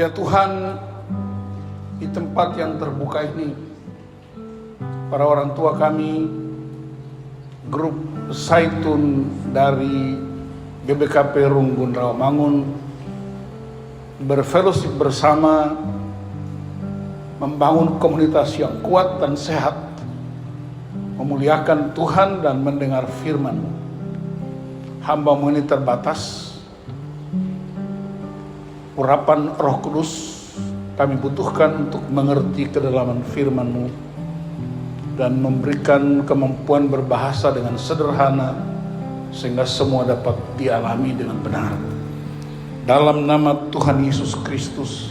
Ya Tuhan, di tempat yang terbuka ini, para orang tua kami, grup Zaitun dari GBKP Runggun Rawamangun, berfellowship bersama, membangun komunitas yang kuat dan sehat, memuliakan Tuhan dan mendengar firman-Mu. Hamba-Mu ini terbatas, urapan Roh Kudus kami butuhkan untuk mengerti kedalaman firman-Mu dan memberikan kemampuan berbahasa dengan sederhana sehingga semua dapat dialami dengan benar. Dalam nama Tuhan Yesus Kristus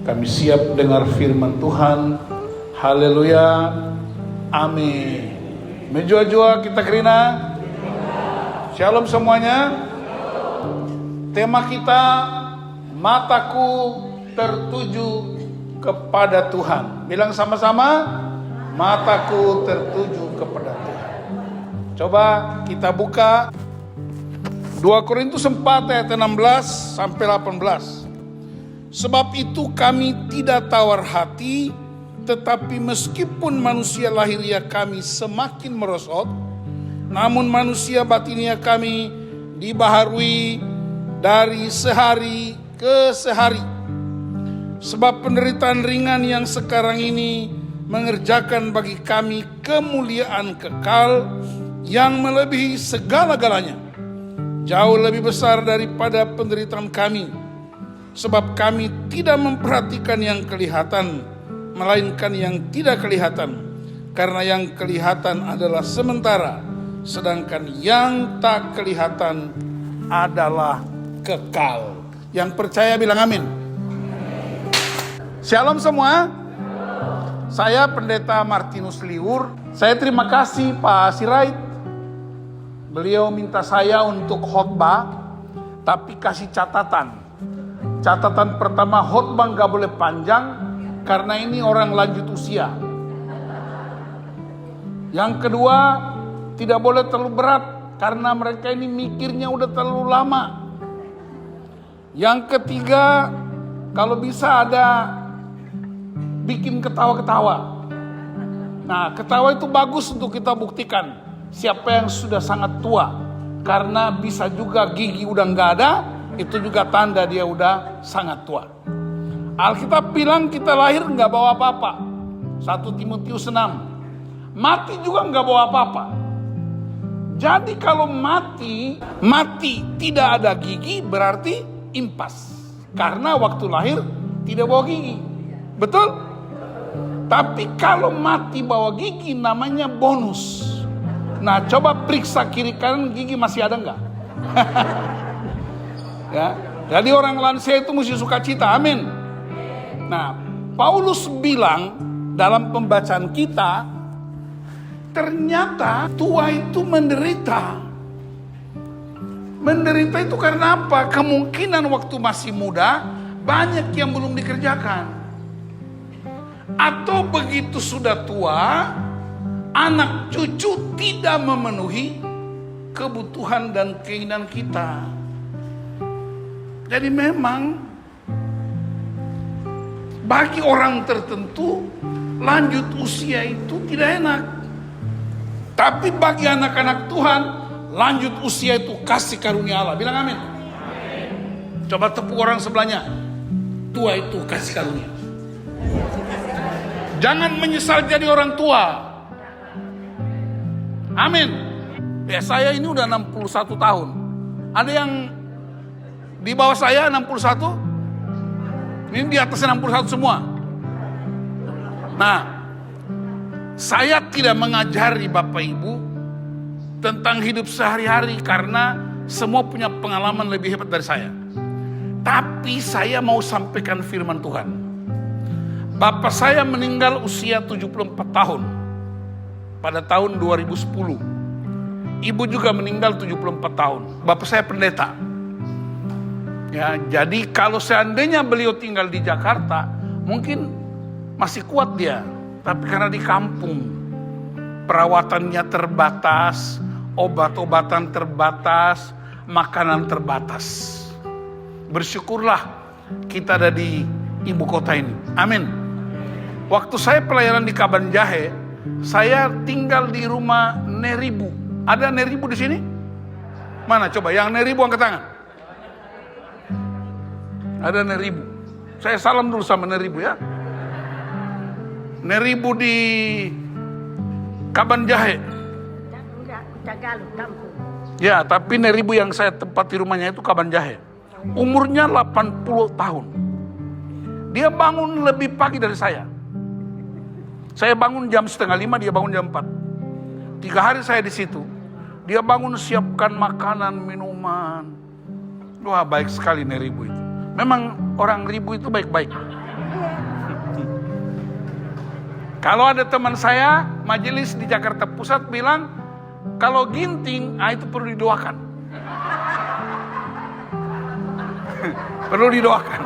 kami siap dengar firman Tuhan. Haleluya, amin. Menjua-jua kita kerina. Shalom semuanya. Tema kita, mataku tertuju kepada Tuhan. Bilang sama-sama, mataku tertuju kepada Tuhan. Coba kita buka 2 Korintus 4 ayat 16 sampai 18. Sebab itu kami tidak tawar hati, tetapi meskipun manusia lahiriah kami semakin merosot, namun manusia batiniah kami dibaharui dari sehari ke sehari. Sebab penderitaan ringan yang sekarang ini mengerjakan bagi kami kemuliaan kekal yang melebihi segala-galanya, jauh lebih besar daripada penderitaan kami. Sebab kami tidak memperhatikan yang kelihatan, melainkan yang tidak kelihatan. Karena yang kelihatan adalah sementara, sedangkan yang tak kelihatan adalah kekal. Yang percaya bilang amin. Shalom semua. Saya Pendeta Martinus Liur. Saya terima kasih Pak Sirait. Beliau minta saya untuk khotbah, tapi kasih catatan. Catatan pertama, khotbah gak boleh panjang karena ini orang lanjut usia. Yang kedua, tidak boleh terlalu berat karena mereka ini mikirnya udah terlalu lama. Yang ketiga, kalau bisa ada bikin ketawa-ketawa. Nah, ketawa itu bagus untuk kita buktikan siapa yang sudah sangat tua. Karena bisa juga gigi udah gak ada, itu juga tanda dia udah sangat tua. Alkitab bilang kita lahir gak bawa apa-apa. 1 Timotius 6. Mati juga gak bawa apa-apa. Jadi kalau mati tidak ada gigi berarti impas. Karena waktu lahir tidak bawa gigi. Betul? Tapi kalau mati bawa gigi namanya bonus. Nah, coba periksa kiri kanan gigi masih ada enggak? Ya, jadi orang lansia itu mesti sukacita. Amin. Nah, Paulus bilang dalam pembacaan kita, ternyata tua itu menderita. Menderita itu karena apa? Kemungkinan waktu masih muda banyak yang belum dikerjakan. Atau begitu sudah tua, anak cucu tidak memenuhi kebutuhan dan keinginan kita. Jadi memang bagi orang tertentu lanjut usia itu tidak enak. Tapi bagi anak-anak Tuhan, lanjut usia itu kasih karunia Allah. Bilang amin. Coba tepuk orang sebelahnya. Tua itu kasih karunia. Jangan menyesal jadi orang tua. Amin. Ya, saya ini udah 61 tahun. Ada yang di bawah saya 61? Ini di atas 61 semua. Nah, saya tidak mengajari Bapak Ibu tentang hidup sehari-hari karena semua punya pengalaman lebih hebat dari saya. Tapi saya mau sampaikan firman Tuhan. Bapak saya meninggal usia 74 tahun pada tahun 2010. Ibu juga meninggal 74 tahun. Bapak saya pendeta. Ya, jadi kalau seandainya beliau tinggal di Jakarta, mungkin masih kuat dia. Tapi karena di kampung, perawatannya terbatas, obat-obatan terbatas, makanan terbatas. Bersyukurlah kita ada di ibu kota ini. Amin. Waktu saya pelayanan di Kabanjahe, saya tinggal di rumah Neribu. Ada Neribu di sini? Mana coba yang Neribu angkat tangan. Ada Neribu. Saya salam dulu sama Neribu ya. Neribu di Kabanjahe. Ya, tapi Neribu yang saya tempati rumahnya itu Kabanjahe. Umurnya 80 tahun. Dia bangun lebih pagi dari saya. Saya bangun jam 4:30, dia bangun jam 4. 3 hari saya di situ. Dia bangun siapkan makanan, minuman. Wah, baik sekali Neribu itu. Memang orang Ribu itu baik-baik. Kalau ada teman saya majelis di Jakarta Pusat bilang, kalau ginting, itu perlu didoakan. Perlu didoakan.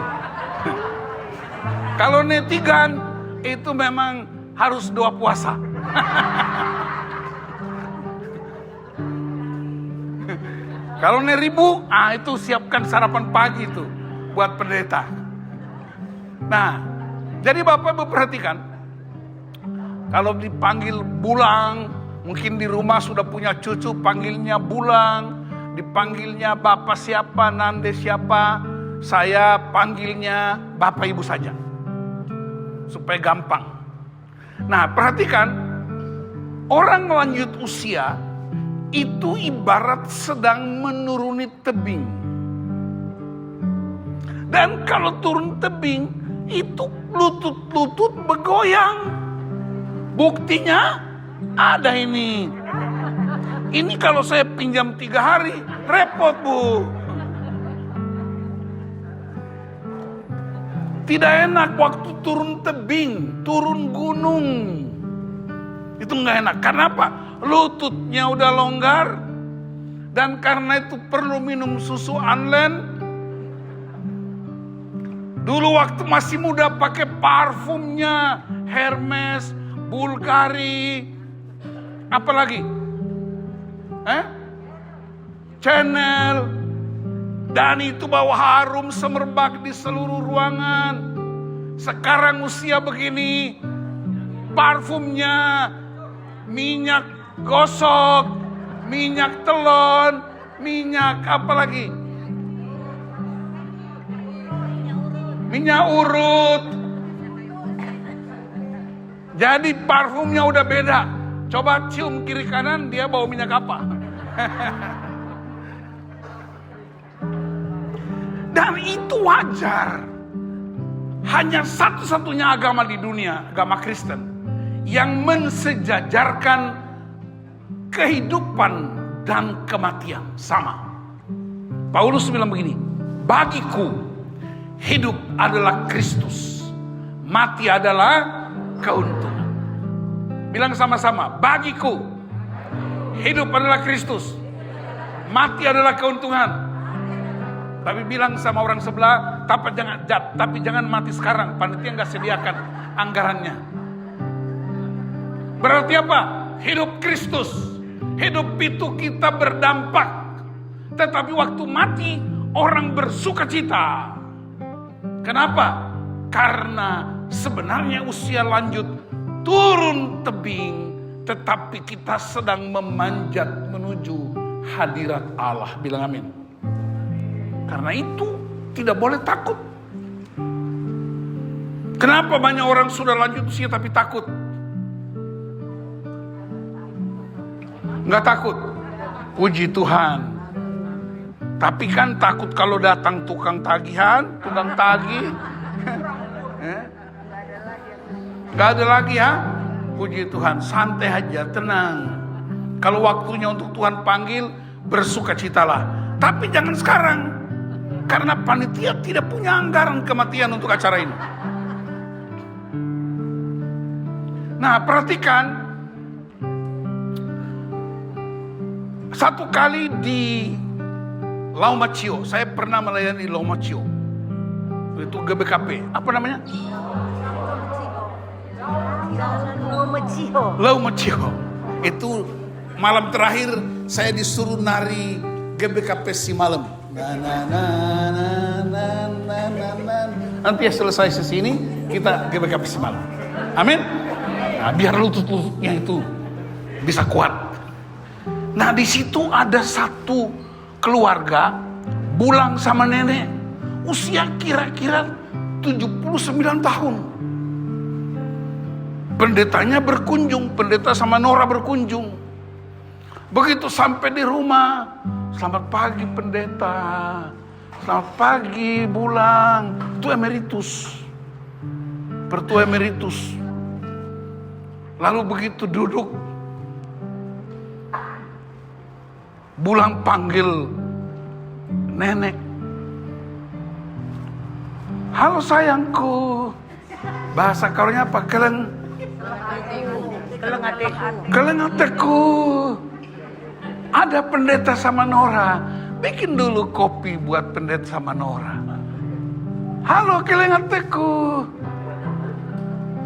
Kalau netigan, itu memang harus doa puasa. Kalau Neribu, itu siapkan sarapan pagi itu buat pendeta. Nah, jadi Bapak Ibu perhatikan, kalau dipanggil Bulang, mungkin di rumah sudah punya cucu, panggilnya Bulang, dipanggilnya Bapak siapa, Nande siapa, saya panggilnya Bapak Ibu saja. Supaya gampang. Nah, perhatikan, orang lanjut usia itu ibarat sedang menuruni tebing. Dan kalau turun tebing, itu lutut-lutut bergoyang. Buktinya ada ini. Ini kalau saya pinjam 3 hari, repot Bu. Tidak enak waktu turun tebing, turun gunung. Itu nggak enak. Kenapa? Lututnya udah longgar. Dan karena itu perlu minum susu Anlen. Dulu waktu masih muda pakai parfumnya Hermes, Bulgari, apalagi? Chanel. Dan itu bawa harum semerbak di seluruh ruangan. Sekarang usia begini, parfumnya minyak gosok, minyak telon, minyak apalagi? Minyak urut. Jadi parfumnya udah beda. Coba cium kiri kanan, dia bawa minyak apa? Dan itu wajar. Hanya satu-satunya agama di dunia, agama Kristen, yang mensejajarkan kehidupan dan kematian sama. Paulus bilang begini, bagiku hidup adalah Kristus, mati adalah keuntungan. Bilang sama-sama, bagiku hidup adalah Kristus, mati adalah keuntungan. Tapi bilang sama orang sebelah, tapi jangan mati sekarang, panitia nggak sediakan anggarannya. Berarti apa? Hidup Kristus, hidup itu kita berdampak. Tetapi waktu mati, orang bersukacita. Kenapa? Karena sebenarnya usia lanjut, turun tebing, tetapi kita sedang memanjat menuju hadirat Allah. Bilang amin. Karena itu tidak boleh takut. Kenapa banyak orang sudah lanjut usia tapi takut? Nggak takut. Puji Tuhan. Tapi kan takut kalau datang tukang tagihan, tukang tagih. Nggak ada lagi ya. Puji Tuhan, santai aja, tenang. Kalau waktunya untuk Tuhan panggil, bersukacitalah. Tapi jangan sekarang. Karena panitia tidak punya anggaran kematian untuk acara ini. Nah, perhatikan. Satu kali di Laumacio, saya pernah melayani Laumacio. Itu GBKP. Apa namanya? Laumacio. Itu malam terakhir saya disuruh nari GBKP si malam. Na na na na na na na Nanti selesai sesini kita GBK malam. Amin. Nah, biar lutut-lututnya itu bisa kuat. Nah, di situ ada satu keluarga Bulang sama nenek, usia kira-kira 79 tahun. Pendetanya berkunjung, pendeta sama Nora berkunjung. Begitu sampai di rumah, selamat pagi pendeta, selamat pagi Bulang. Itu emeritus, pertua emeritus. Lalu begitu duduk, Bulang panggil nenek. Halo sayangku. Bahasa Karonya apa? Keleng ateku. Ada pendeta sama Nora. Bikin dulu kopi buat pendeta sama Nora. Halo keleng ateku.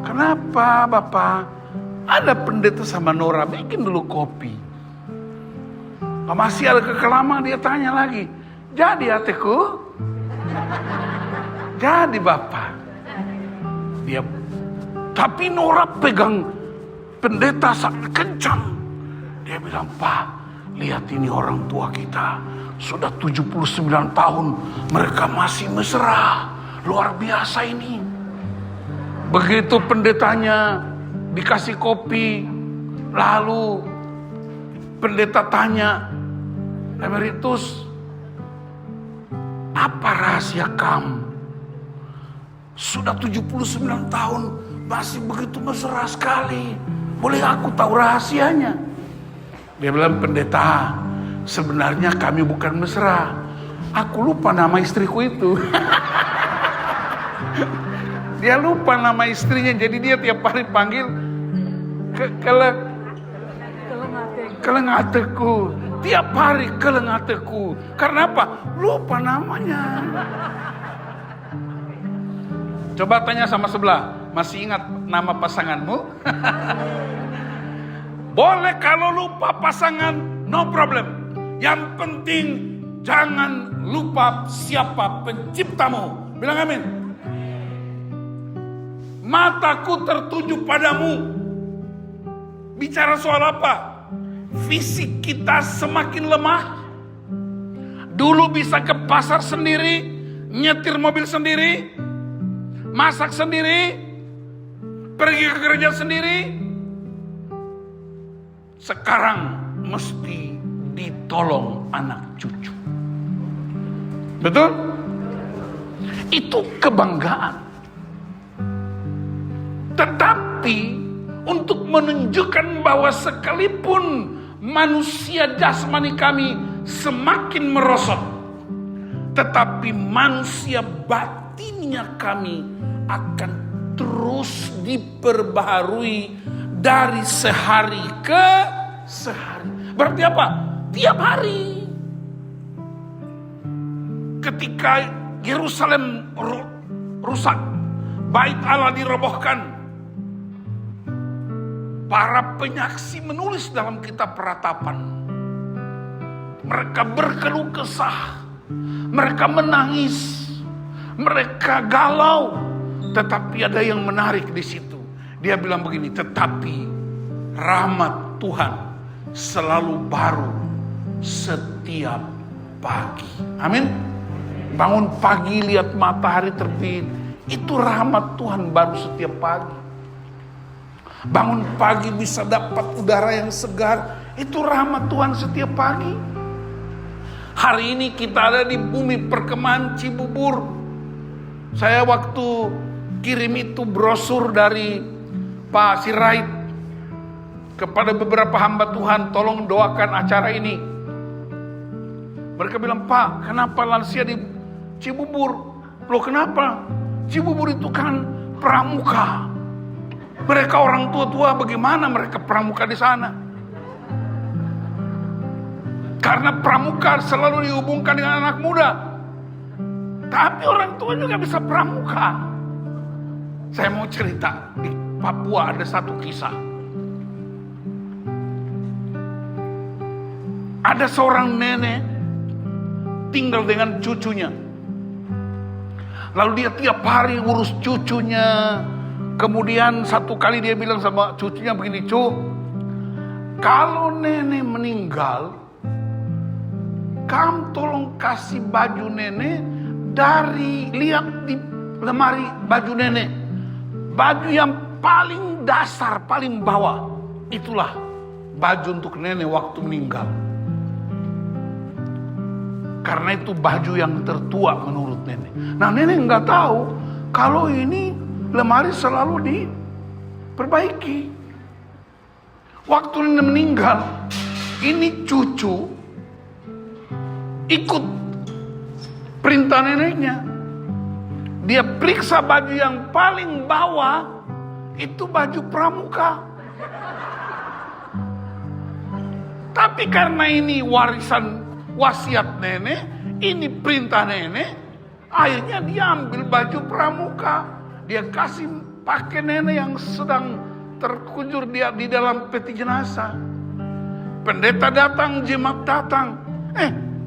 Kenapa Bapak? Ada pendeta sama Nora. Bikin dulu kopi. Masih ada kekelamaan, dia tanya lagi. Jadi ateku? Jadi Bapak. Dia, tapi Nora pegang pendeta sangat kencang. Dia bilang, Pak, lihat ini orang tua kita. Sudah 79 tahun. Mereka masih mesra. Luar biasa ini. Begitu pendetanya dikasih kopi. Lalu pendeta tanya, emeritus, apa rahasia kamu? Sudah 79 tahun masih begitu mesra sekali. Boleh aku tahu rahasianya? Dia bilang, pendeta, sebenarnya kami bukan mesra. Aku lupa nama istriku itu. Dia lupa nama istrinya, jadi dia tiap hari panggil keleng ateku. Tiap hari keleng ateku. Karena apa? Lupa namanya. Coba tanya sama sebelah, masih ingat nama pasanganmu? Boleh kalau lupa pasangan, no problem. Yang penting jangan lupa siapa penciptamu. Bilang amin. Mataku tertuju padamu. Bicara soal apa? Fisik kita semakin lemah. Dulu bisa ke pasar sendiri, nyetir mobil sendiri, masak sendiri, pergi ke gereja sendiri. Sekarang mesti ditolong anak cucu. Betul? Itu kebanggaan. Tetapi untuk menunjukkan bahwa sekalipun manusia jasmani kami semakin merosot, tetapi manusia batinnya kami akan terus diperbaharui dari sehari ke sehari. Berarti apa? Tiap hari. Ketika Yerusalem rusak, Bait Allah dirobohkan, para penyaksi menulis dalam kitab peratapan. Mereka berkeluh kesah, mereka menangis, mereka galau. Tetapi ada yang menarik di situ. Dia bilang begini, tetapi rahmat Tuhan selalu baru setiap pagi. Amin. Bangun pagi lihat matahari terbit, itu rahmat Tuhan baru setiap pagi. Bangun pagi bisa dapat udara yang segar, itu rahmat Tuhan setiap pagi. Hari ini kita ada di bumi perkemahan Cibubur. Saya waktu kirim itu brosur dari Pak Sirait kepada beberapa hamba Tuhan, tolong doakan acara ini. Mereka bilang, Pak, kenapa lansia di Cibubur? Loh kenapa? Cibubur itu kan pramuka. Mereka orang tua-tua, bagaimana mereka pramuka di sana? Karena pramuka selalu dihubungkan dengan anak muda. Tapi orang tua juga bisa pramuka. Saya mau cerita, di Papua ada satu kisah. Ada seorang nenek tinggal dengan cucunya. Lalu dia tiap hari urus cucunya. Kemudian satu kali dia bilang sama cucunya begini, "Cu, kalau nenek meninggal, kamu tolong kasih baju nenek dari, lihat di lemari baju nenek. Baju yang paling dasar, paling bawah. Itulah baju untuk nenek waktu meninggal. Karena itu baju yang tertua menurut nenek." Nah, nenek nggak tahu kalau ini lemari selalu diperbaiki. Waktu nenek meninggal, ini cucu ikut perintah neneknya. Dia periksa baju yang paling bawah, itu baju pramuka. Tapi karena ini warisan wasiat nenek, ini perintah nenek, akhirnya dia ambil baju pramuka. Dia kasih pakai nenek yang sedang terkujur dia di dalam peti jenazah. Pendeta datang, jemaat datang.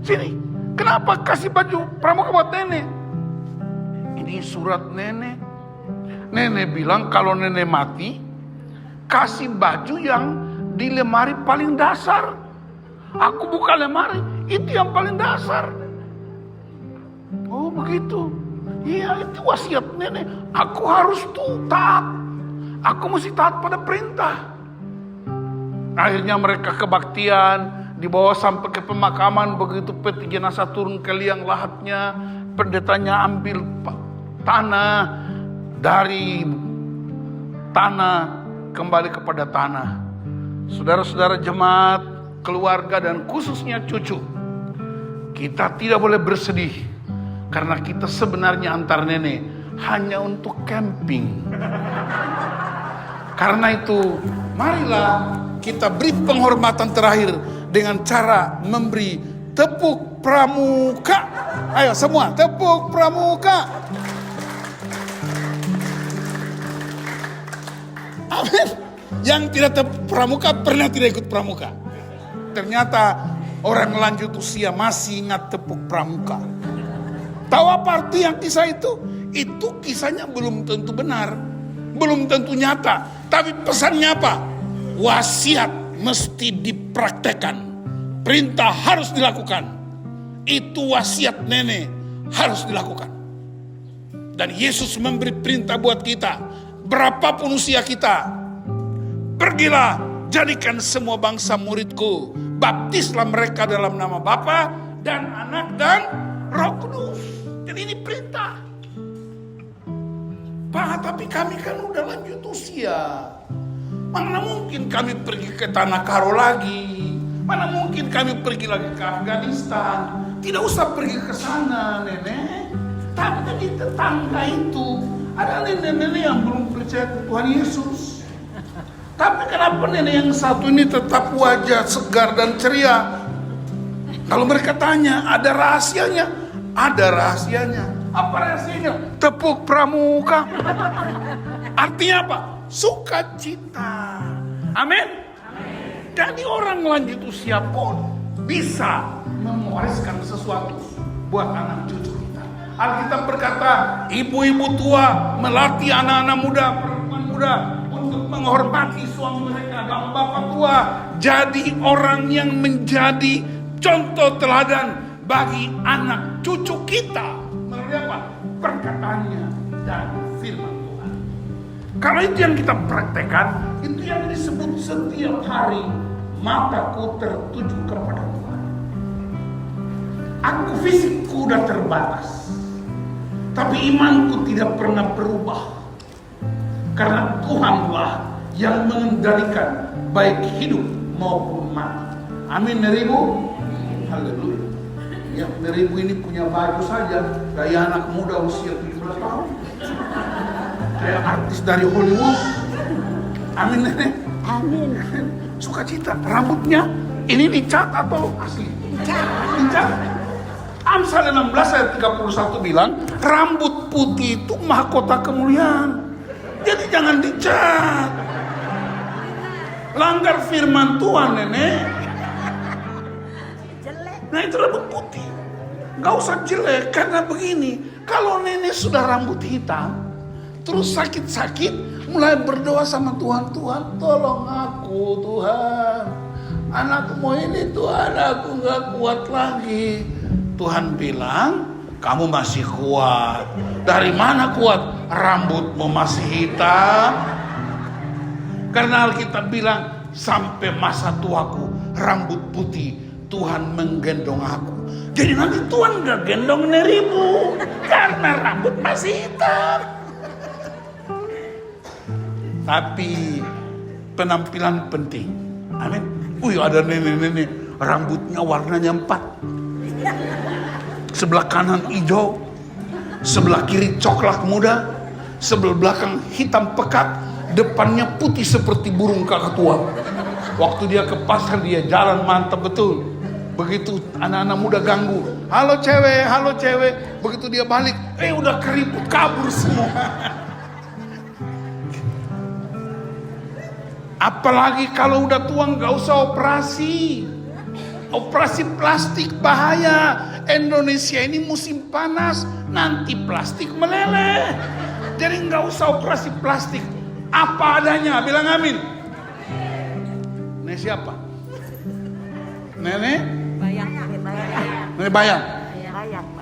Sini, kenapa kasih baju pramuka buat nenek? Ini surat nenek. Nenek bilang kalau nenek mati, kasih baju yang di lemari paling dasar. Aku buka lemari, itu yang paling dasar. Oh begitu. Iya, itu wasiat nenek. Aku harus taat. Aku mesti taat pada perintah. Akhirnya mereka kebaktian, dibawa sampai ke pemakaman. Begitu peti jenazah turun ke liang lahatnya, pendetanya ambil tanah, dari tanah kembali kepada tanah. Saudara-saudara jemaat, keluarga dan khususnya cucu, kita tidak boleh bersedih karena kita sebenarnya antar nenek hanya untuk camping. Karena itu marilah kita beri penghormatan terakhir dengan cara memberi tepuk pramuka. Ayo semua tepuk pramuka. Amin. Yang tidak tepuk pramuka pernah tidak ikut pramuka. Ternyata orang lanjut usia masih ingat tepuk pramuka. Tahu apa arti yang kisah itu? Itu kisahnya belum tentu benar, belum tentu nyata. Tapi pesannya apa? Wasiat mesti dipraktekkan. Perintah harus dilakukan. Itu wasiat nenek harus dilakukan. Dan Yesus memberi perintah buat kita. Berapapun usia kita, pergilah, jadikan semua bangsa muridku. Baptislah mereka dalam nama Bapa dan Anak dan Roh Kudus. Jadi ini perintah. Pak, tapi kami kan udah lanjut usia. Mana mungkin kami pergi ke Tanah Karo lagi? Mana mungkin kami pergi lagi ke Afghanistan? Tidak usah pergi ke sana, nenek. Tapi di tetangga itu ada nenek-nenek yang belum percaya ke Tuhan Yesus. Tapi kenapa nenek yang satu ini tetap wajah segar dan ceria? Kalau mereka tanya, ada rahasianya? Ada rahasianya. Apa rahasianya? Tepuk pramuka. Artinya apa? Sukacita. Amin. Jadi orang lanjut usia pun bisa mewariskan sesuatu buat anak cucu kita. Alkitab berkata, ibu-ibu tua melatih anak-anak muda, perempuan muda untuk menghormati suami mereka, bapak-bapak tua jadi orang yang menjadi contoh teladan bagi anak cucu kita melalui apa? Perkataannya dan firman Tuhan. Kalau itu yang kita praktekkan, itu yang disebut setiap hari mataku tertuju kepada Tuhan. Aku fisikku udah terbatas, tapi imanku tidak pernah berubah. Karena Tuhanlah yang mengendalikan baik hidup maupun mati. Amin, neribu. Haleluya. Ya, neribu ini punya baju saja kayak anak muda usia 17 tahun. Kayak artis dari Hollywood. Amin, nenek. Amin. Sukacita. Rambutnya ini dicat atau asli? Dicat. Amsal 16 ayat 31 bilang, rambut putih itu mahkota kemuliaan. Jadi jangan dicat. Langgar firman Tuhan, nenek. Jelek. Nah itu rambut putih. Gak usah jelek, karena begini. Kalau nenek sudah rambut hitam, terus sakit-sakit, mulai berdoa sama Tuhan, Tuhan tolong aku Tuhan. Anakku mau ini Tuhan, aku gak kuat lagi. Tuhan bilang, kamu masih kuat. Dari mana kuat? Rambutmu masih hitam. Karena Alkitab bilang, sampai masa tuaku rambut putih, Tuhan menggendong aku. Jadi nanti Tuhan gak gendong nerimu, karena rambut masih hitam. Tapi penampilan penting. Amin. Ada nenek-nenek rambutnya warnanya 4. Sebelah kanan hijau, sebelah kiri coklat muda, sebelah belakang hitam pekat, depannya putih seperti burung kakatua. Waktu dia ke pasar, dia jalan mantap betul. Begitu anak-anak muda ganggu, halo cewek. Begitu dia balik, udah keriput kabur semua. Apalagi kalau udah tua gak usah operasi. Operasi plastik bahaya. Indonesia ini musim panas, nanti plastik meleleh. Jadi gak usah operasi plastik. Apa adanya, bilang amin. Nenek siapa? Nenek? Nenek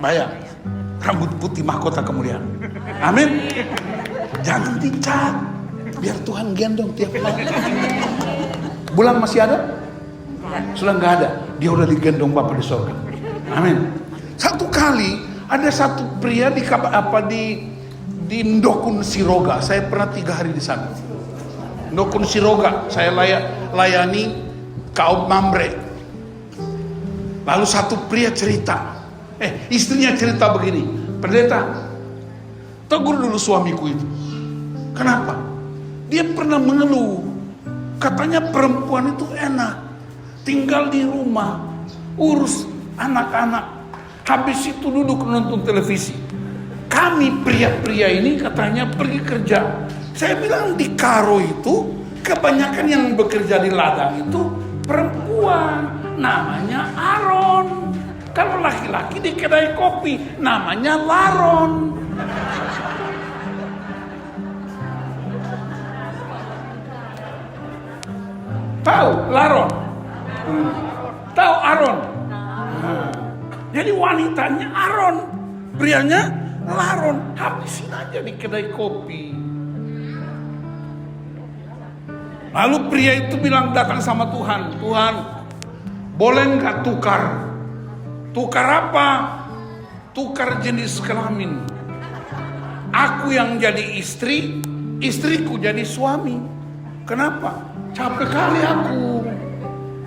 Bayang. Rambut putih mahkota kemuliaan. Amin. Jangan dicat, biar Tuhan gendong tiap malam. Bulan masih ada? Sudah nggak ada. Dia udah digendong Bapa di surga. Amin. Satu kali ada satu pria di Ndokun Siroga. Saya pernah 3 hari di sana. Ndokun Siroga, saya layani kaum Mambre. Lalu satu pria cerita, istrinya cerita begini, pendeta, tegur dulu suamiku itu. Kenapa? Dia pernah mengeluh, katanya perempuan itu enak, tinggal di rumah, urus anak-anak, habis itu duduk nonton televisi. Kami pria-pria ini katanya pergi kerja. Saya bilang di Karo itu kebanyakan yang bekerja di ladang itu perempuan, namanya Aron. Kalau laki-laki di kedai kopi namanya Laron. Tahu Laron? Tahu Aron? Jadi wanitanya Aron, prianya Laron. Habisin aja di kedai kopi. Lalu pria itu bilang, datang sama Tuhan, Tuhan, boleh nggak tukar? Tukar apa? Tukar jenis kelamin. Aku yang jadi istri, istriku jadi suami. Kenapa? Capek kali aku.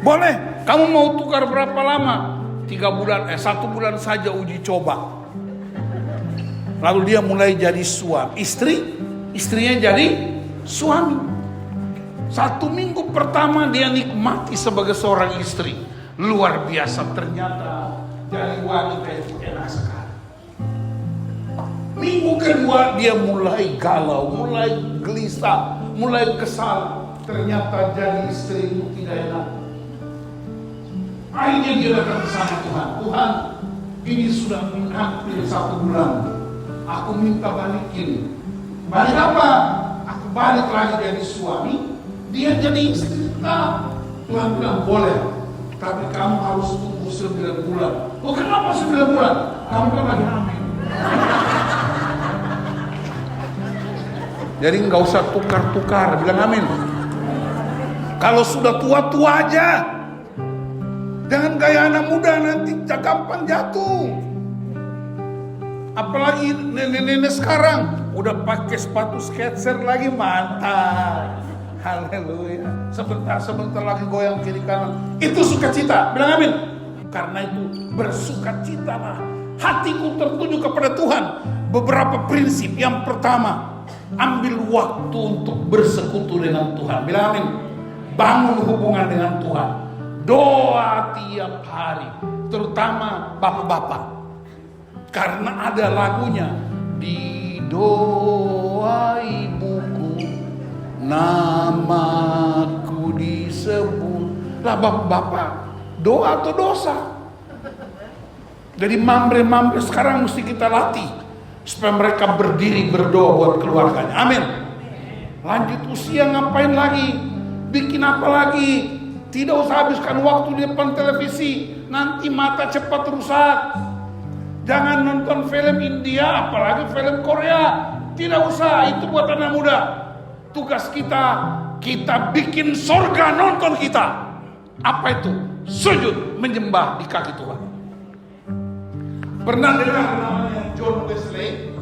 Boleh, kamu mau tukar berapa lama? 3 bulan, 1 bulan saja uji coba. Lalu dia mulai jadi suami istri, istrinya jadi suami. 1 minggu pertama dia nikmati sebagai seorang istri. Luar biasa, ternyata jadi wanita itu enak sekali. Minggu kedua dia mulai galau, mulai gelisah, mulai kesal. Ternyata jadi istri itu tidak enak. Akhirnya dia datang ke sana, Tuhan, ini sudah hampir 1 bulan. Aku minta balikin. Balik apa? Aku balik lagi jadi suami, dia jadi istri. Nah, Tuhan bilang boleh, tapi kamu harus tunggu 9 bulan. Oh, kenapa 9 bulan? Kamu kan lagi hamil. Jadi nggak usah tukar-tukar, bilang amin. Kalau sudah tua-tua aja, jangan gaya anak muda, nanti gampang jatuh. Apalagi nenek-nenek sekarang udah pakai sepatu sketcher lagi, mantap. Haleluya. Sebentar lagi goyang kiri kanan. Itu sukacita. Bilang amin. Karena itu bersukacitalah. Hatiku tertuju kepada Tuhan. Beberapa prinsip. Yang pertama, ambil waktu untuk bersekutu dengan Tuhan. Bilang amin. Bangun hubungan dengan Tuhan. Doa tiap hari. Terutama bapak-bapak. Karena ada lagunya. Di doa ibuku namaku disebut. Lah bapak, doa atau dosa? Jadi mamre-mamre sekarang mesti kita latih. supaya mereka berdiri berdoa buat keluarganya. Amin. Lanjut usia ngapain lagi? Bikin apa lagi? Tidak usah habiskan waktu di depan televisi, nanti mata cepat rusak. Jangan nonton film India, apalagi film Korea. Tidak usah, itu buat anak muda. Tugas kita bikin sorga nonton kita. Apa itu? Sujud menyembah di kaki Tuhan. Pernah dengar namanya John Wesley?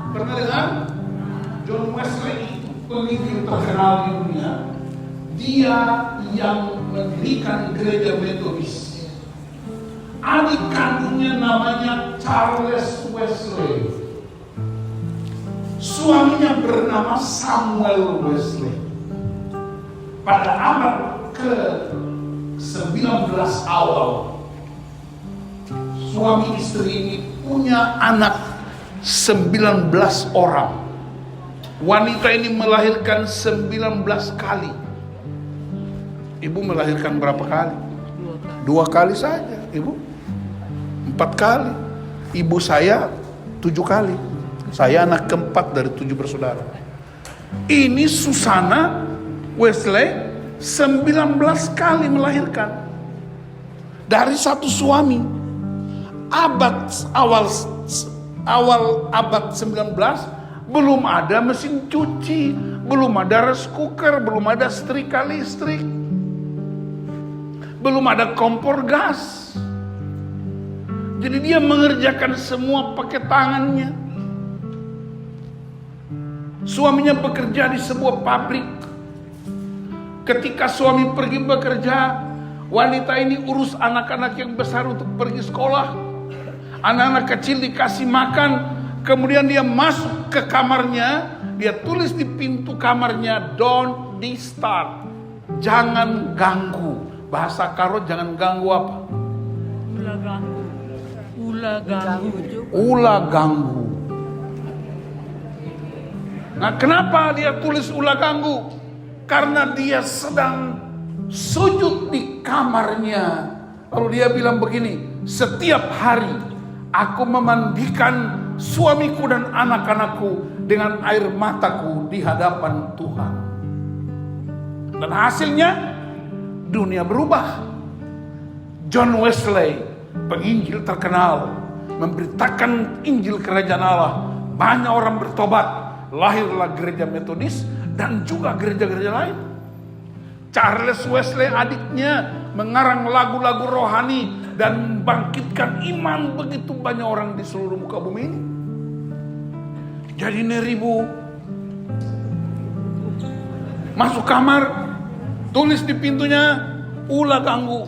Pernah dengar? John Wesley itu penginjil terkenal di dunia. Dia yang mendirikan gereja Metodis. Adik kandungnya namanya Charles Wesley. Suaminya bernama Samuel Wesley. Pada abad ke-19 awal, suami istri ini punya anak 19 orang. Wanita ini melahirkan 19 kali. Ibu melahirkan berapa kali? 2 kali saja, ibu. 4 kali. Ibu saya 7 kali. Saya anak keempat dari 7 bersaudara. Ini Susana Wesley 19 kali melahirkan. Dari satu suami. Awal abad 19 belum ada mesin cuci, belum ada rice cooker, belum ada setrika listrik, belum ada kompor gas. Jadi dia mengerjakan semua pakai tangannya. Suaminya bekerja di sebuah pabrik. Ketika suami pergi bekerja, wanita ini urus anak-anak yang besar untuk pergi sekolah. Anak-anak kecil dikasih makan. Kemudian dia masuk ke kamarnya. Dia tulis di pintu kamarnya, "Don't disturb." Jangan ganggu. Bahasa Karo jangan ganggu apa? Ulah ganggu. Nah, kenapa dia tulis ulah ganggu? Karena dia sedang sujud di kamarnya. Lalu dia bilang begini, "Setiap hari aku memandikan suamiku dan anak-anakku dengan air mataku di hadapan Tuhan." Dan hasilnya dunia berubah. John Wesley, penginjil terkenal, memberitakan Injil Kerajaan Allah. Banyak orang bertobat. Lahirlah gereja Metodis dan juga gereja-gereja lain. Charles Wesley adiknya mengarang lagu-lagu rohani dan membangkitkan iman begitu banyak orang di seluruh muka bumi ini. Jadi neribu masuk kamar, tulis di pintunya, ulah ganggu.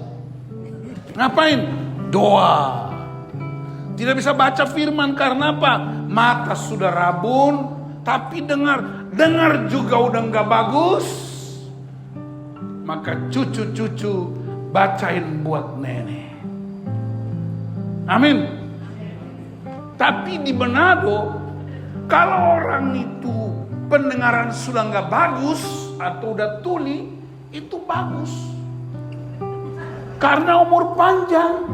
Ngapain? Doa. Tidak bisa baca firman karena apa? Mata sudah rabun. Tapi dengar juga udah nggak bagus. Maka cucu-cucu bacain buat nenek. Amin. Tapi di Manado, kalau orang itu pendengaran sudah nggak bagus atau udah tuli, itu bagus. Karena umur panjang,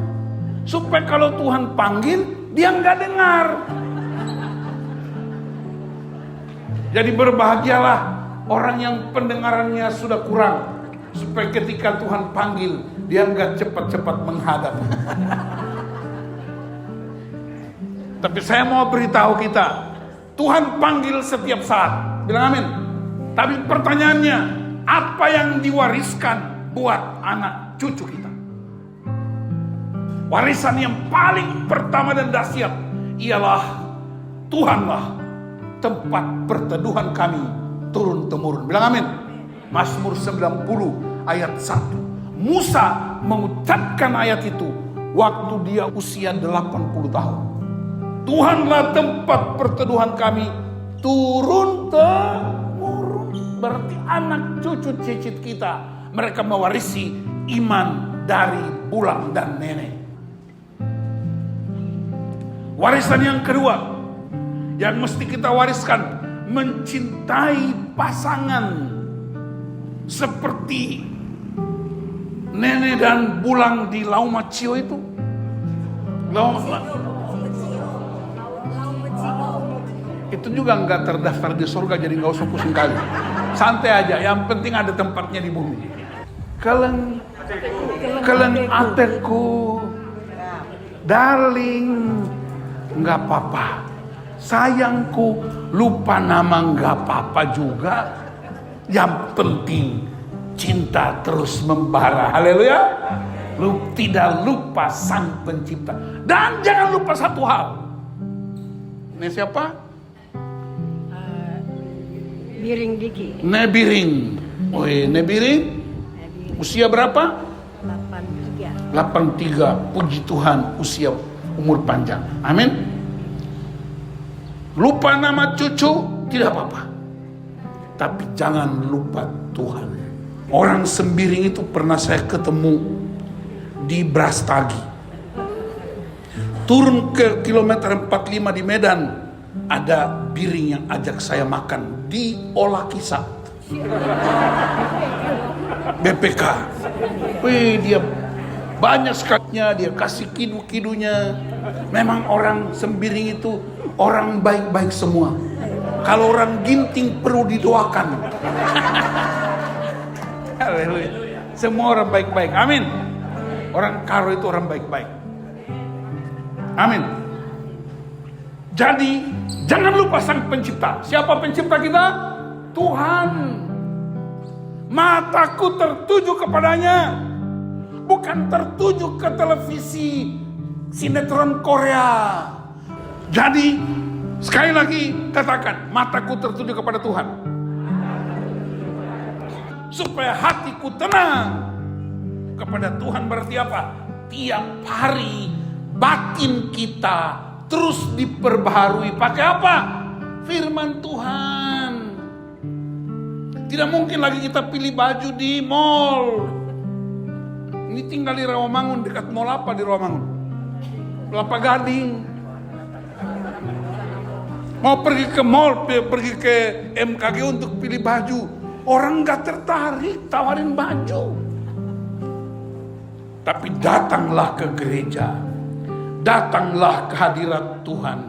supaya kalau Tuhan panggil dia nggak dengar. Jadi berbahagialah orang yang pendengarannya sudah kurang, supaya ketika Tuhan panggil dia nggak cepat-cepat menghadap. Tapi saya mau beritahu kita, Tuhan panggil setiap saat. Bilang amin. Tapi pertanyaannya, apa yang diwariskan buat anak cucu kita? Warisan yang paling pertama dan dahsyat ialah Tuhanlah tempat perteduhan kami turun-temurun. Bilang amin. Mazmur 90 ayat 1. Musa mengucapkan ayat itu waktu dia usia 80 tahun. Tuhanlah tempat perteduhan kami turun-temurun. Berarti anak cucu cicit kita, mereka mewarisi iman dari bulang dan nenek. Warisan yang kedua yang mesti kita wariskan, mencintai pasangan seperti nenek dan bulang di itu juga nggak terdaftar di surga, jadi nggak usah pusing kali. Santai aja, yang penting ada tempatnya di bumi. Kalian ateku, darling, nggak apa-apa. Sayangku, lupa nama nggak apa-apa juga. Yang penting cinta terus membara. Haleluya. Lu tidak lupa Sang Pencipta. Dan jangan lupa satu hal. Ini siapa? Biring Diki. Nebiring. Nebiring. Usia berapa? 83. 83. Puji Tuhan, usia umur panjang. Amin. Lupa nama cucu tidak apa-apa. Tapi jangan lupa Tuhan. Orang Sembiring itu pernah saya ketemu di Brastagi. Turun ke kilometer 45 di Medan, ada biring yang ajak saya makan di Olah Kisah. BPK. Wih, dia banyak sekalinya, dia kasih kidu-kidunya. Memang orang Sembiring itu orang baik-baik semua. Kalau orang Ginting perlu didoakan. Haleluya. Semua orang baik-baik. Amin. Orang Karo itu orang baik-baik. Amin. Jadi jangan lupa Sang Pencipta. Siapa pencipta kita? Tuhan. Mataku tertuju kepadanya, bukan tertuju ke televisi sinetron Korea. Jadi sekali lagi katakan, mataku tertuju kepada Tuhan, supaya hatiku tenang kepada Tuhan. Berarti apa? Tiap hari batin kita terus diperbaharui. Pakai apa? Firman Tuhan. Tidak mungkin lagi kita pilih baju di mall. Ini tinggal di Rawamangun, dekat mall apa di Rawamangun? Kelapa Gading. Mau pergi ke mall, pergi ke MKG untuk pilih baju. Orang gak tertarik tawarin baju. Tapi datanglah ke gereja. Datanglah ke hadirat Tuhan.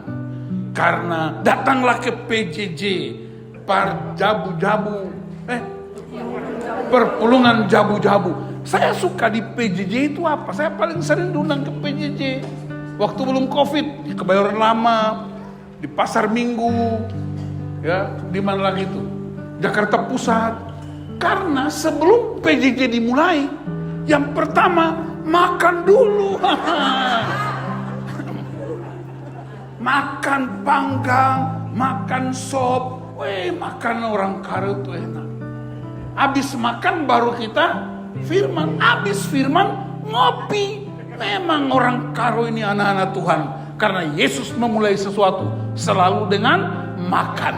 Karena datanglah ke PJJ. Perpulungan jabu-jabu. Saya suka di PJJ itu apa? Saya paling sering diundang ke PJJ. Waktu belum COVID, di Kebayoran Lama, di Pasar Minggu, ya, di mana lagi itu? Jakarta Pusat. Karena sebelum PJJ dimulai, yang pertama makan dulu. Makan panggang, makan sop. Makan orang Karo itu enak. Habis makan baru kita firman. Habis firman ngopi. Memang orang Karo ini anak-anak Tuhan. Karena Yesus memulai sesuatu selalu dengan makan.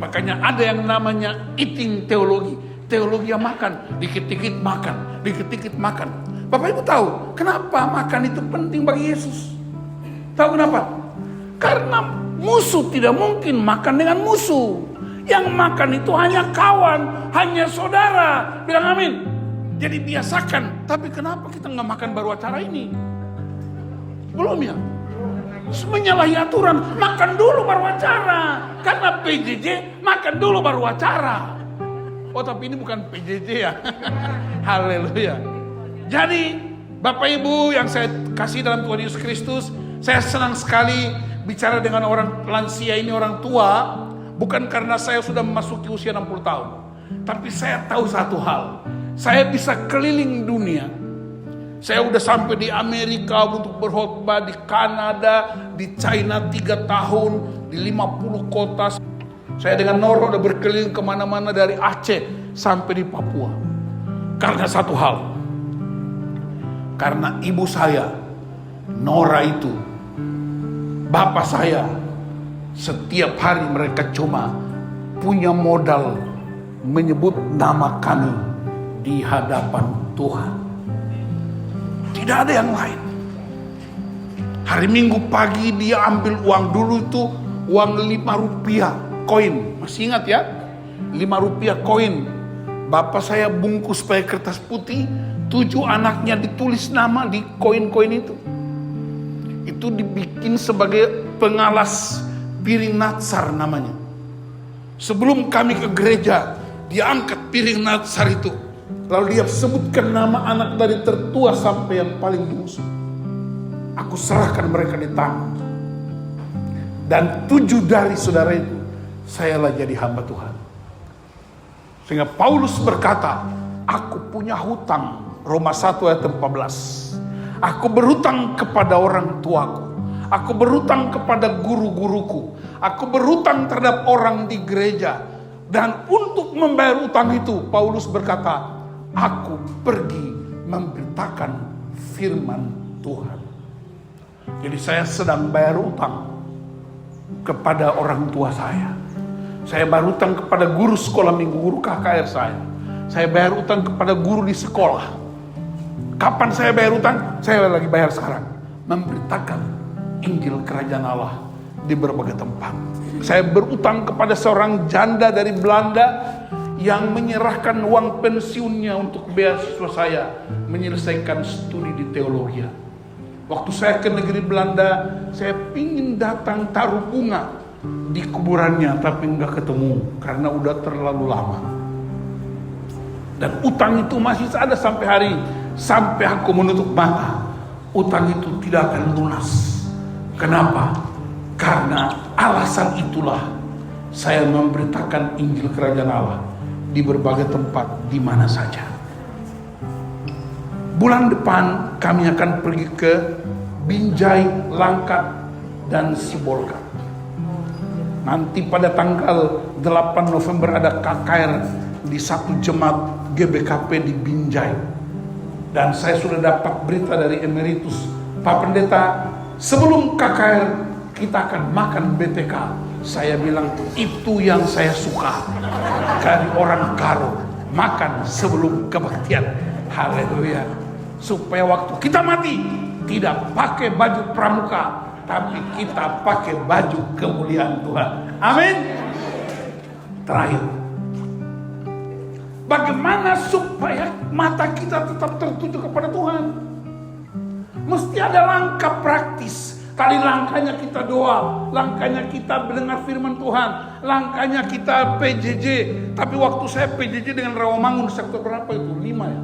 Makanya ada yang namanya eating teologi. Teologi yang makan. Dikit-dikit makan. Dikit-dikit makan. Bapak Ibu tahu kenapa makan itu penting bagi Yesus? Tahu kenapa? Karena musuh tidak mungkin makan dengan musuh. Yang makan itu hanya kawan, hanya saudara. Bilang amin. Jadi biasakan. Tapi kenapa kita nggak makan baru acara ini? Belum ya? Menyalahi aturan. Makan dulu baru acara. Karena PJJ makan dulu baru acara. Oh tapi ini bukan PJJ ya. Haleluya. Jadi Bapak Ibu yang saya kasih dalam Tuhan Yesus Kristus, saya senang sekali bicara dengan orang lansia ini, orang tua, bukan karena saya sudah memasuki usia 60 tahun. Tapi saya tahu satu hal, saya bisa keliling dunia. Saya udah sampai di Amerika untuk berkhotbah, di Kanada, di China 3 tahun, di 50 kota. Saya dengan Nora udah berkeliling kemana-mana dari Aceh sampai di Papua. Karena satu hal, karena ibu saya, Nora itu, bapak saya, setiap hari mereka cuma punya modal menyebut nama kami di hadapan Tuhan. Tidak ada yang lain. Hari Minggu pagi dia ambil uang dulu itu, uang 5 rupiah koin. Masih ingat ya? 5 rupiah koin. Bapak saya bungkus pakai kertas putih, 7 anaknya ditulis nama di koin-koin itu. Itu dibikin sebagai pengalas piring natsar namanya. Sebelum kami ke gereja, dia angkat piring natsar itu. Lalu dia sebutkan nama anak dari tertua sampai yang paling bungsu. Aku serahkan mereka di tangan. Dan 7 dari saudara itu, sayalah jadi hamba Tuhan. Sehingga Paulus berkata, aku punya hutang. Roma 1 ayat 14. Aku berhutang kepada orang tuaku. Aku berhutang kepada guru-guruku. Aku berhutang terhadap orang di gereja. Dan untuk membayar utang itu, Paulus berkata, aku pergi memberitakan firman Tuhan. Jadi saya sedang bayar utang kepada orang tua saya. Saya bayar utang kepada guru sekolah minggu, guru KKR saya. Saya bayar utang kepada guru di sekolah. Kapan saya bayar utang? Saya lagi bayar sekarang. Memberitakan Injil Kerajaan Allah di berbagai tempat. Saya berutang kepada seorang janda dari Belanda yang menyerahkan uang pensiunnya untuk beasiswa saya menyelesaikan studi di teologi. Waktu saya ke negeri Belanda, saya pingin datang taruh bunga di kuburannya, tapi nggak ketemu karena udah terlalu lama. Dan utang itu masih ada sampai hari ini. Sampai aku menutup mata, utang itu tidak akan lunas. Kenapa? Karena alasan itulah saya memberitakan Injil Kerajaan Allah di berbagai tempat, di mana saja. Bulan depan kami akan pergi ke Binjai, Langkat, dan Sibolga. Nanti pada tanggal 8 November ada KKR di satu jemaat GBKP di Binjai. Dan saya sudah dapat berita dari Emeritus, Pak Pendeta, sebelum KKR kita akan makan BTK. Saya bilang, itu yang saya suka dari orang Karo, makan sebelum kebaktian. Haleluya. Supaya waktu kita mati tidak pakai baju pramuka, tapi kita pakai baju kemuliaan Tuhan. Amin. Terakhir, bagaimana supaya mata kita tetap tertuju kepada Tuhan? Mesti ada langkah praktis. Tadi langkahnya kita doa, langkahnya kita mendengar firman Tuhan, langkahnya kita PJJ. Tapi waktu saya PJJ dengan Rawamangun, sektor berapa itu? 5 ya?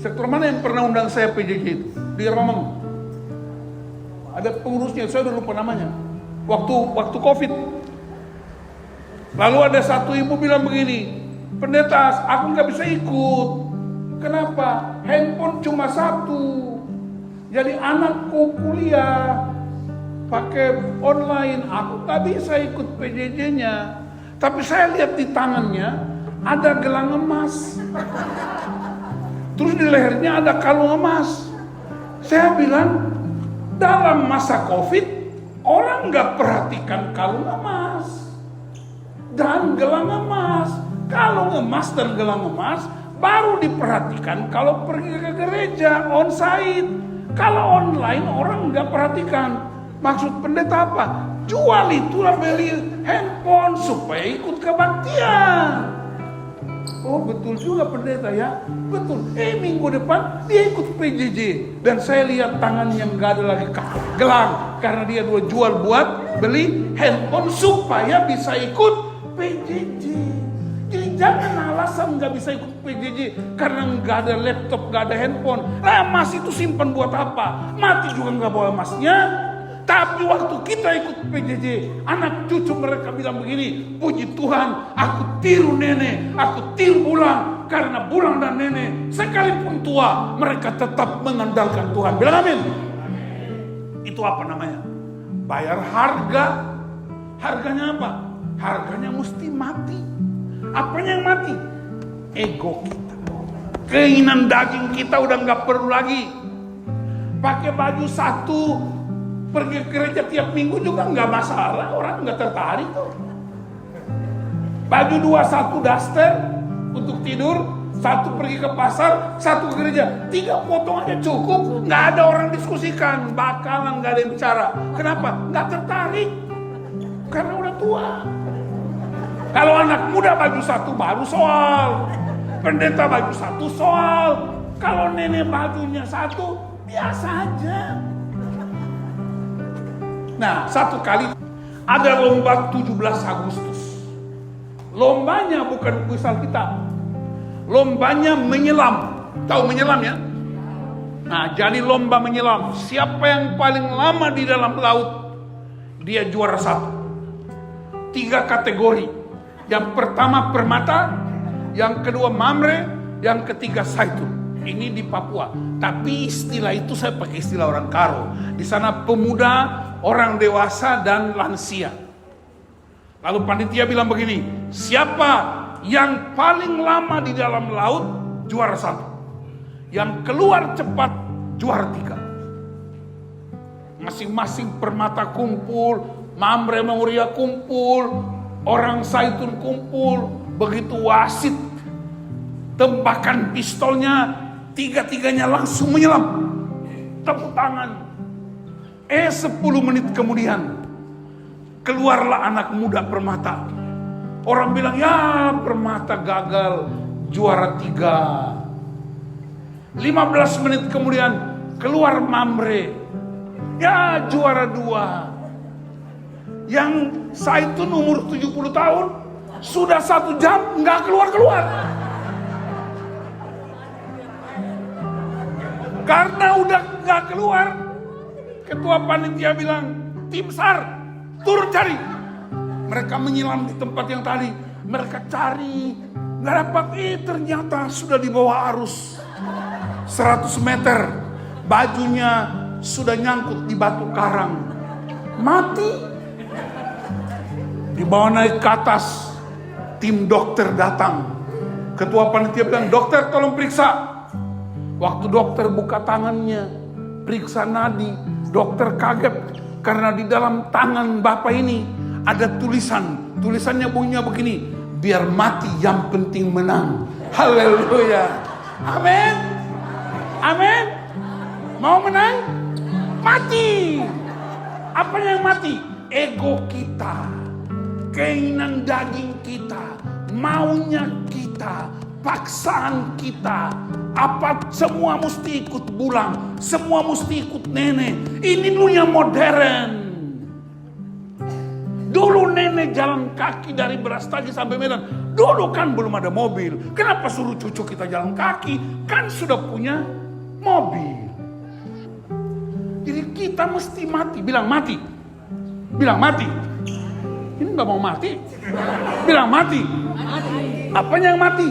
Sektor mana yang pernah undang saya PJJ itu? Di Rawamangun. Ada pengurusnya, saya udah lupa namanya. Waktu COVID. Lalu ada satu ibu bilang begini, pendeta, aku nggak bisa ikut. Kenapa? Handphone cuma 1. Jadi anakku kuliah pakai online, aku nggak bisa ikut PJJ-nya. Tapi saya lihat di tangannya ada gelang emas. Terus di lehernya ada kalung emas. Saya bilang, dalam masa COVID, orang nggak perhatikan kalung emas dan gelang emas. Kalung emas dan gelang emas baru diperhatikan kalau pergi ke gereja onsite. Kalau online orang nggak perhatikan. Maksud pendeta apa? Jual itulah, beli handphone supaya ikut kebaktian. Oh betul juga pendeta ya. Betul. Minggu depan dia ikut PJJ. Dan saya lihat tangannya nggak ada lagi gelang. Karena dia jual buat beli handphone supaya bisa ikut PJJ. Jadi jangan alasan nggak bisa ikut PJJ karena nggak ada laptop, nggak ada handphone. Lah emas itu simpan buat apa? Mati juga nggak bawa emasnya. Tapi waktu kita ikut PJJ, anak cucu mereka bilang begini, puji Tuhan, aku tiru nenek, aku tiru Bulang, karena Bulang dan nenek sekalipun tua, mereka tetap mengandalkan Tuhan. Bilang amin. Itu apa namanya? Bayar harga. Harganya apa? Harganya mesti mati. Apanya yang mati? Ego kita. Keinginan daging kita udah gak perlu lagi. Pakai baju 1 pergi ke gereja tiap minggu juga gak masalah. Orang gak tertarik tuh. Baju 2, 1 daster untuk tidur, 1 pergi ke pasar, 1 ke gereja. 3 potong aja cukup. Gak ada orang diskusikan. Bakalan gak ada yang bicara. Kenapa? Gak tertarik. Karena udah tua. Kalau anak muda baju 1 baru soal. Pendeta baju 1 soal. Kalau nenek bajunya 1 biasa aja. Nah, satu kali Ada lomba 17 Agustus. Lombanya bukan kuis Alkitab. Lombanya menyelam. Tahu menyelam ya? Nah, jadi lomba menyelam. Siapa yang paling lama di dalam laut, dia juara 1. 3 kategori. Yang pertama permata, yang kedua mamre, yang ketiga zaitun. Ini di Papua. Tapi istilah itu saya pakai istilah orang Karo. Di sana pemuda, orang dewasa, dan lansia. Lalu panitia bilang begini, siapa yang paling lama di dalam laut, juara 1. Yang keluar cepat, juara 3. Masing-masing permata kumpul, mamre memuria kumpul, orang zaitun kumpul. Begitu wasit tembakan pistolnya, 3-tiganya langsung menyelam. Tepuk tangan. 10 menit kemudian keluarlah anak muda permata. Orang bilang, ya permata gagal, juara 3. 15 menit kemudian keluar mamre, ya juara 2. Yang zaitun umur 70 tahun sudah 1 jam nggak keluar-keluar. Karena udah nggak keluar, ketua panitia bilang, tim SAR turun cari. Mereka menyelam di tempat yang tadi, mereka cari, nggak dapat. Ternyata sudah di bawah arus 100 meter, bajunya sudah nyangkut di batu karang, mati. Dibawa naik ke atas, tim dokter datang. Ketua panitia bilang, dokter tolong periksa. Waktu dokter buka tangannya, periksa nadi, dokter kaget karena di dalam tangan bapak ini ada tulisan. Tulisannya bunyinya begini, biar mati yang penting menang. Haleluya. Amin. Amin. Mau menang? Mati. Apa yang mati? Ego kita, keinginan daging kita, maunya kita, paksaan kita. Apa semua mesti ikut bulang, semua mesti ikut nenek. Ini dunia modern. Dulu nenek jalan kaki dari Brastagi sampai Medan. Dulu kan belum ada mobil. Kenapa suruh cucu kita jalan kaki? Kan sudah punya mobil. Jadi kita mesti mati. Bilang mati. Bilang mati. Ini gak mau mati. Bilang mati. Apanya yang mati?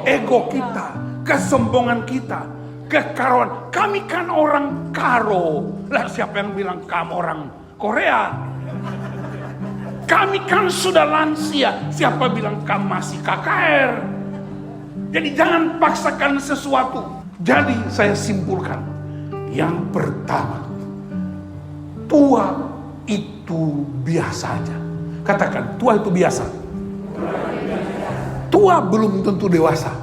Ego kita. Kesombongan kita. Kekaroan. Kami kan orang Karo. Lah siapa yang bilang kamu orang Korea? Kami kan sudah lansia. Siapa bilang kamu masih KKR? Jadi jangan paksakan sesuatu. Jadi saya simpulkan. Yang pertama, tua itu biasa aja. Katakan, tua itu biasa. Tua belum tentu dewasa.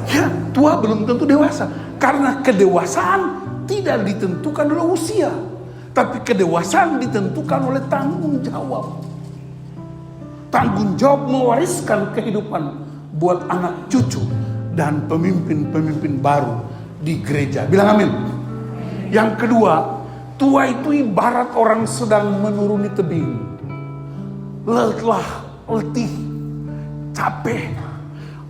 Ya, tua belum tentu dewasa. Karena kedewasaan tidak ditentukan oleh usia. Tapi kedewasaan ditentukan oleh tanggung jawab. Tanggung jawab mewariskan kehidupan buat anak cucu dan pemimpin-pemimpin baru di gereja. Bilang amin. Yang kedua, tua itu ibarat orang sedang menuruni tebing. Lelah, letih, capek,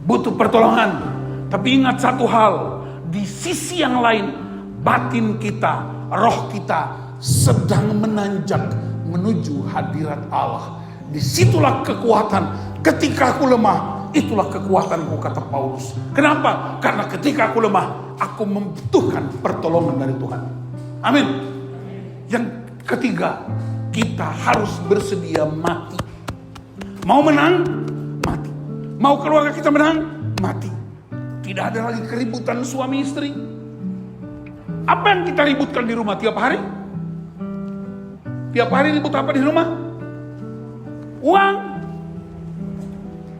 butuh pertolongan. Tapi ingat satu hal, di sisi yang lain, batin kita, roh kita sedang menanjak menuju hadirat Allah. Disitulah kekuatan. Ketika aku lemah, itulah kekuatanku, kata Paulus. Kenapa? Karena ketika aku lemah, aku membutuhkan pertolongan dari Tuhan. Amin. Yang ketiga, kita harus bersedia mati. Mau menang? Mati. Mau keluarga kita menang? Mati. Tidak ada lagi keributan suami istri. Apa yang kita ributkan di rumah tiap hari? Tiap hari ribut apa di rumah? Uang.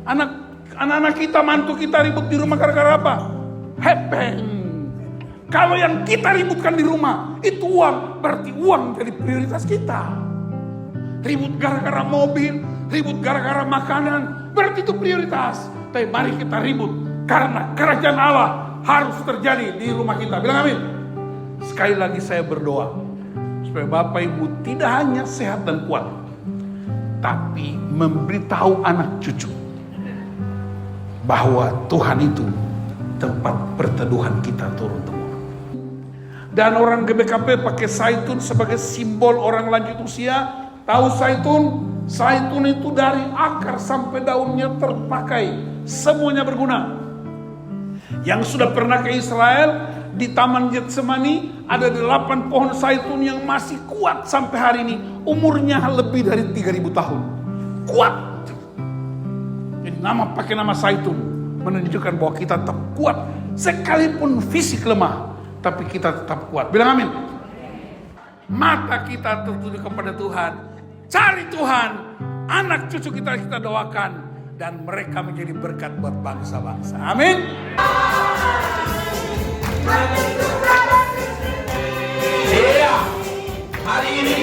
Anak-anak kita, mantu kita ribut di rumah gara-gara apa? Hepeng. Kalau yang kita ributkan di rumah itu uang, berarti uang jadi prioritas kita. Ribut gara-gara mobil, ribut gara-gara makanan, berarti itu prioritas. Tapi mari kita ribut karena kerajaan Allah harus terjadi di rumah kita. Bilang amin. Sekali lagi saya berdoa supaya Bapak Ibu tidak hanya sehat dan kuat, tapi memberitahu anak cucu bahwa Tuhan itu tempat perteduhan kita turun-temurun. Dan orang GBKP pakai zaitun sebagai simbol orang lanjut usia. Tahu zaitun? Zaitun itu dari akar sampai daunnya terpakai, semuanya berguna. Yang sudah pernah ke Israel, di Taman Getsemani ada 8 pohon zaitun yang masih kuat sampai hari ini. Umurnya lebih dari 3.000 tahun. Kuat. Jadi pakai nama zaitun menunjukkan bahwa kita tetap kuat. Sekalipun fisik lemah, tapi kita tetap kuat. Bilang amin. Mata kita tertuju kepada Tuhan. Cari Tuhan. Anak cucu kita doakan. Dan mereka menjadi berkat buat bangsa-bangsa. Amin. Iya. Hari ini